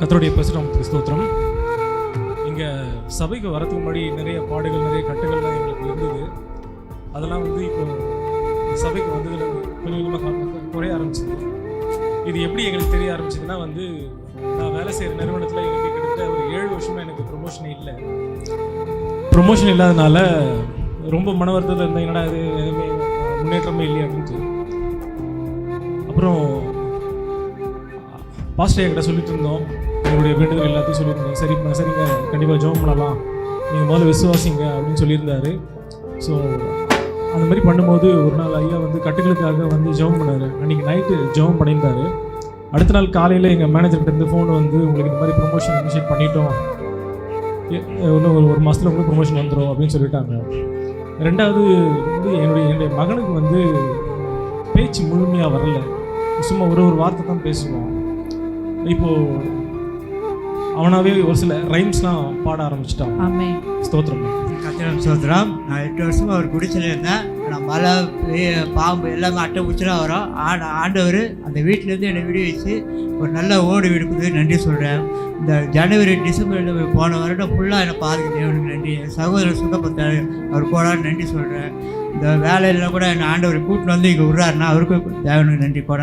கர்த்தருடைய பரிசுத்த ஸ்தோத்திரம். இங்கே சபைக்கு வரதுக்கு முன்னாடி நிறைய பாடுகள், நிறைய கட்டுகள்லாம் எங்களுக்கு இருந்தது. அதெல்லாம் வந்து இப்போ சபைக்கு வந்ததில் கொஞ்சம் கொஞ்சமாக குறைய ஆரம்பிச்சிது. இது எப்படி எங்களுக்கு தெரிய ஆரம்பிச்சதுன்னா வந்து, நான் வேலை செய்கிற நிறுவனத்தில் எனக்கு கிட்டத்தட்ட ஒரு 7 வருஷமாக எனக்கு ப்ரொமோஷன் இல்லாதனால ரொம்ப மன வருத்தத்தில் இருந்தேன். என்னடா இது எதுவுமே முன்னேற்றமே இல்லையா அப்படின்ட்டு. அப்புறம் பாஸ்டர் என்கிட்ட சொல்லிட்டு இருந்தோம், எங்களுடைய வேண்டுதல் எல்லாத்தையும் சொல்லியிருந்தோம். சரிங்க, கண்டிப்பாக ஜெபம் பண்ணலாம், நீங்கள் முதல்ல விசுவாசிங்க அப்படின்னு சொல்லியிருந்தாரு. ஸோ அந்த மாதிரி பண்ணும்போது ஒரு நாள் ஐயா வந்து கட்டுகளுக்காக வந்து ஜெபம் பண்ணார். அன்றைக்கி நைட்டு ஜெபம் பண்ணியிருந்தார். அடுத்த நாள் காலையில் எங்கள் மேனேஜர்கிட்ட ஃபோன் வந்து, உங்களுக்கு இந்த மாதிரி ப்ரொமோஷன் இனிஷியேட் பண்ணிட்டோம், இன்னும் ஒரு மாதத்தில் உங்களுக்கு ப்ரொமோஷன் வந்துடும் அப்படின்னு சொல்லிட்டாங்க. ரெண்டாவது வந்து என்னுடைய மகனுக்கு வந்து பேச்சு முழுமையாக வரல, சும்மா ஒரு வார்த்தை தான் பேசுவான். இப்போது அவனாவே ஒரு சில ரைம்ஸ்லாம் பாட ஆரம்பிச்சிட்டான். ஆமென். ஸ்தோத்திரம். கத்திரம் ஸ்தோத்திரம். நான் 8 வருஷமாக ஒரு குடிசையில் இருந்தேன். நான் மழை, பாம்பு எல்லாமே அட்டை பூச்சிலாம் வரும். ஆண்டவர் அந்த வீட்டிலேருந்து என்னை விடுவிச்சு ஒரு நல்ல ஓடு வீடு கொடுத்து நன்றி சொல்கிறேன். இந்த ஜனவரி டிசம்பரில் போன வருடம் ஃபுல்லாக என்னை பாதுகாத்து தேவனுக்கு நன்றி. என் சகோதரர் சுகப்பத்தார் அவர் போடான்னு நன்றி சொல்கிறேன். இந்த வேலையில் கூட என்னை ஆண்டவர் கூட்டின்னு வந்து இங்கே விட்றாருன்னா அவருக்கு தேவனுக்கு நன்றி.